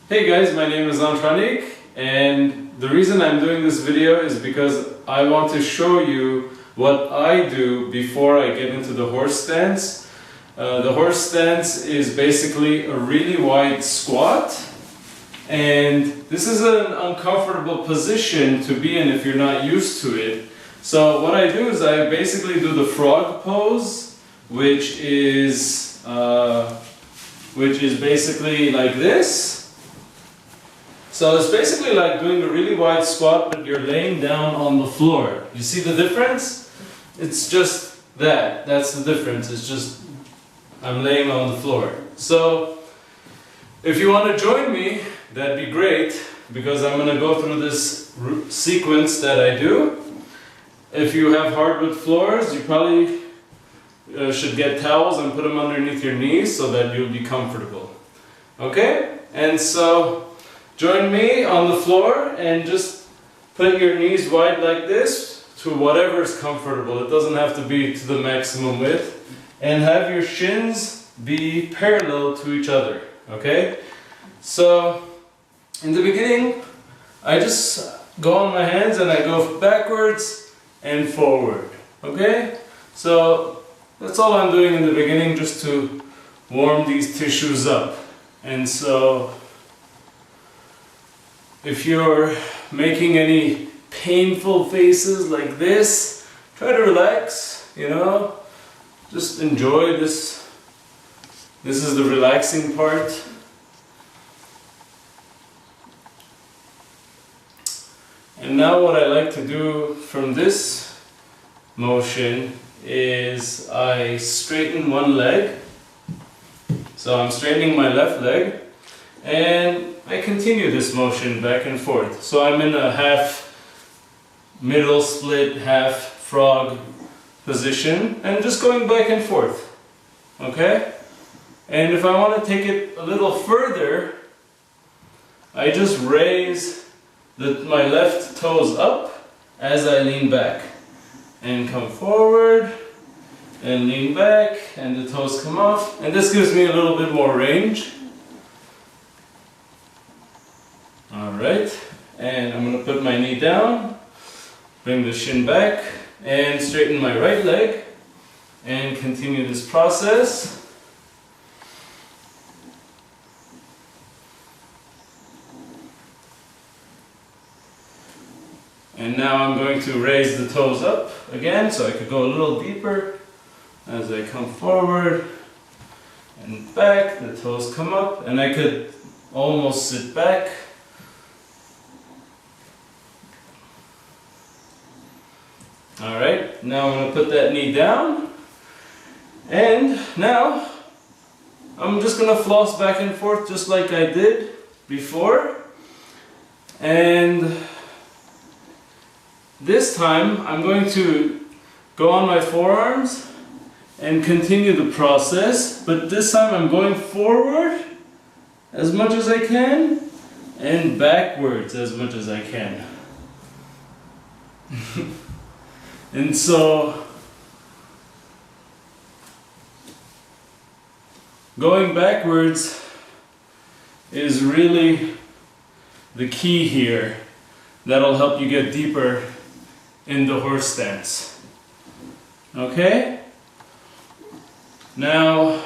Hey guys, my name is Antranik, and the reason I'm doing this video is because I want to show you what I do before I get into the horse stance. The horse stance is basically a really wide squat, and this is an uncomfortable position to be in if you're not used to it. So what I do is I basically do the frog pose, which is basically like this. So it's basically like doing a really wide squat, but you're laying down on the floor. You see the difference? It's just that. That's the difference. It's just I'm laying on the floor. So if you want to join me, that'd be great, because I'm going to go through this sequence that I do. If you have hardwood floors, you probably should get towels and put them underneath your knees so that you'll be comfortable. Okay? And so join me on the floor and just put your knees wide like this to whatever is comfortable. It doesn't have to be to the maximum width. And have your shins be parallel to each other. Okay? So in the beginning, I just go on my hands and I go backwards and forward. Okay? So that's all I'm doing in the beginning, just to warm these tissues up. And so if you're making any painful faces like this, try to relax, you know, just enjoy this. This is the relaxing part. And now what I like to do from this motion is I straighten one leg. So I'm straightening my left leg, and I continue this motion back and forth. So I'm in a half middle split, half frog position, and just going back and forth. Okay? And if I want to take it a little further, I just raise my left toes up as I lean back. And come forward, and lean back, and the toes come off. And this gives me a little bit more range. Alright, and I'm going to put my knee down, bring the shin back, and straighten my right leg, and continue this process. And now I'm going to raise the toes up again, so I could go a little deeper as I come forward and back. The toes come up, and I could almost sit back. Alright, now I'm going to put that knee down, and now I'm just going to floss back and forth just like I did before. And this time I'm going to go on my forearms and continue the process, but this time I'm going forward as much as I can and backwards as much as I can. And so going backwards is really the key here. That'll help you get deeper in the horse stance. Okay? Now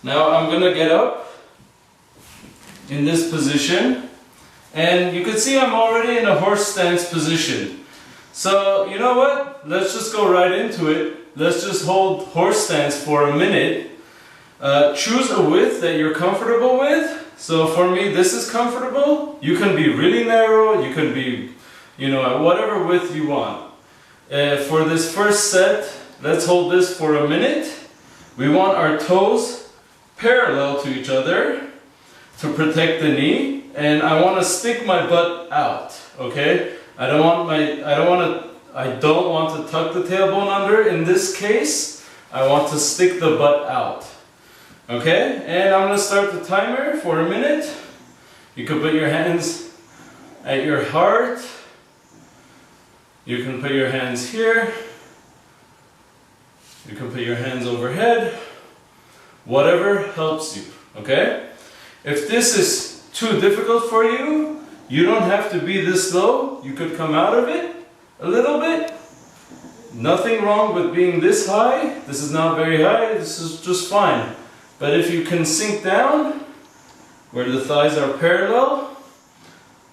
I'm gonna get up in this position, and you can see I'm already in a horse stance position. So you know what? Let's just go right into it. Let's just hold horse stance for a minute. Choose a width that you're comfortable with. So for me, this is comfortable. You can be really narrow, you can be, you know, whatever width you want. For this first set, let's hold this for a minute. We want our toes parallel to each other to protect the knee, and I want to stick my butt out. Okay? I don't want to tuck the tailbone under in this case. I want to stick the butt out. Okay? And I'm going to start the timer for a minute. You can put your hands at your heart. You can put your hands here. You can put your hands overhead. Whatever helps you. Okay? If this is too difficult for you, you don't have to be this low. You could come out of it a little bit. Nothing wrong with being this high. This is not very high. This is just fine. But if you can sink down where the thighs are parallel,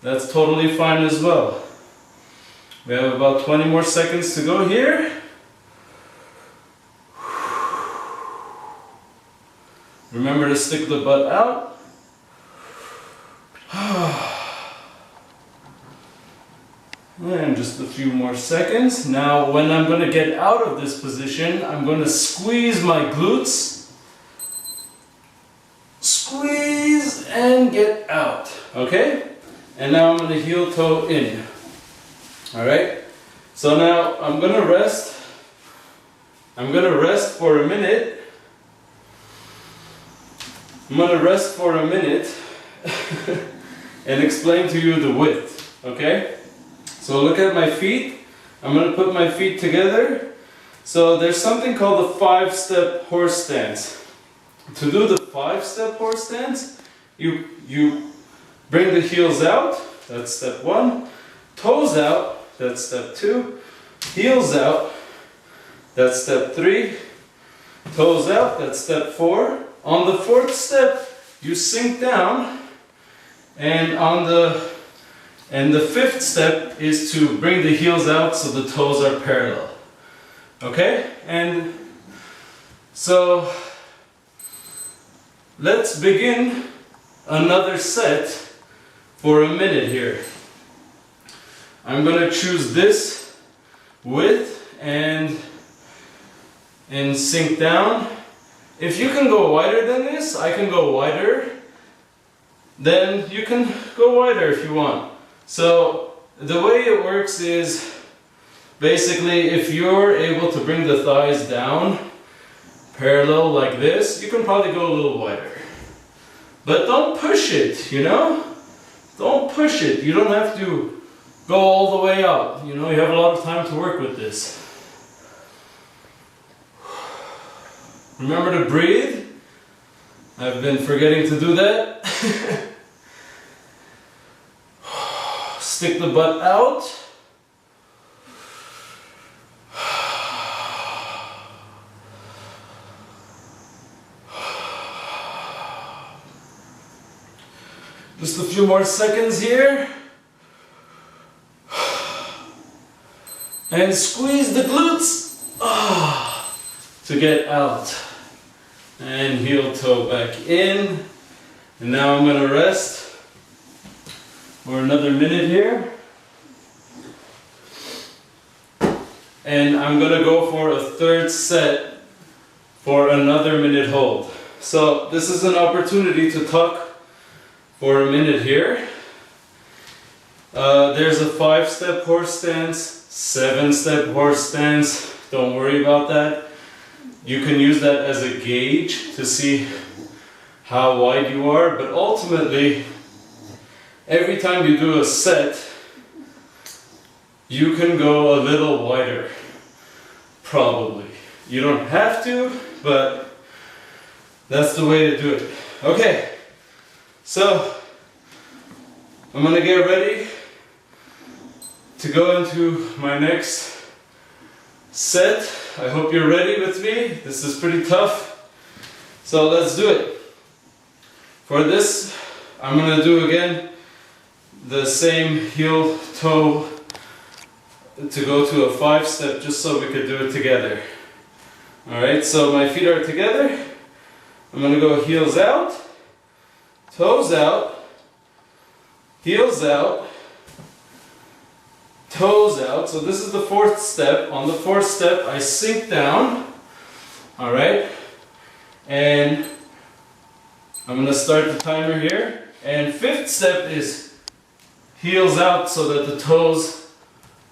that's totally fine as well. We have about 20 more seconds to go here. Remember to stick the butt out. And just a few more seconds. Now when I'm going to get out of this position, I'm going to squeeze my glutes. Squeeze and get out. Okay? And now I'm going to heel toe in. Alright? So now I'm going to rest. I'm going to rest for a minute. I'm going to rest for a minute and explain to you the width. Okay? So look at my feet. I'm going to put my feet together. So there's something called the 5-step horse stance. To do the 5-step horse stance, you bring the heels out, that's step 1. Toes out, that's step 2. Heels out, that's step 3. Toes out, that's step 4. On the 4th step, you sink down, and the 5th step is to bring the heels out so the toes are parallel. Okay? And so let's begin another set for a minute here. I'm going to choose this width and sink down. If you can go wider than this, I can go wider. Then you can go wider if you want. So the way it works is basically if you're able to bring the thighs down parallel like this, you can probably go a little wider. But don't push it, you know? Don't push it. You don't have to go all the way out. You know, you have a lot of time to work with this. Remember to breathe. I've been forgetting to do that. Stick the butt out. Just a few more seconds here. And squeeze the glutes to get out. And heel toe back in. And now I'm going to rest for another minute here. And I'm going to go for a 3rd set for another minute hold. So this is an opportunity to tuck for a minute here. There's a 5-step horse stance, 7-step horse stance. Don't worry about that. You can use that as a gauge to see how wide you are, but ultimately, every time you do a set, you can go a little wider, probably. You don't have to, but that's the way to do it. Okay, so I'm gonna get ready to go into my next set. I hope you're ready with me. This is pretty tough, so let's do it. For this, I'm going to do again the same heel toe to go to a 5-step just so we could do it together. Alright, so my feet are together. I'm going to go heels out, toes out, heels out, toes out. So this is the 4th step. On the 4th step, I sink down. Alright, and I'm going to start the timer here. And 5th step is heels out so that the toes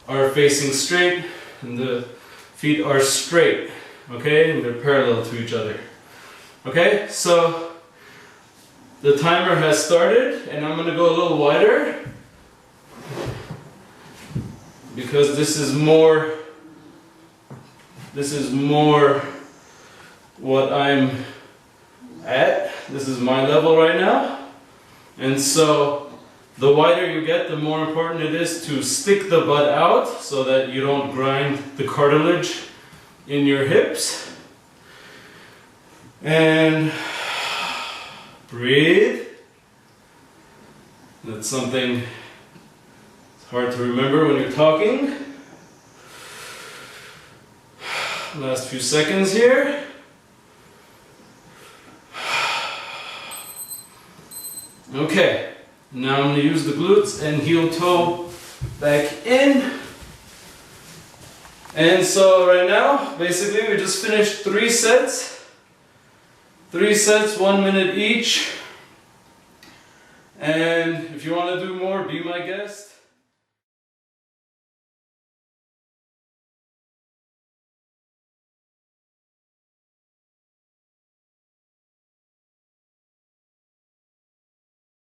are facing straight and the feet are straight. Okay, and they're parallel to each other. Okay, so the timer has started and I'm going to go a little wider because this is more what I'm at. This is my level right now. And so the wider you get, the more important it is to stick the butt out so that you don't grind the cartilage in your hips. And breathe. That's something it's hard to remember when you're talking. Last few seconds here. Okay, now I'm going to use the glutes and heel toe back in. And so right now, basically we just finished 3 sets. 3 sets, 1 minute each. And if you want to do more, be my guest.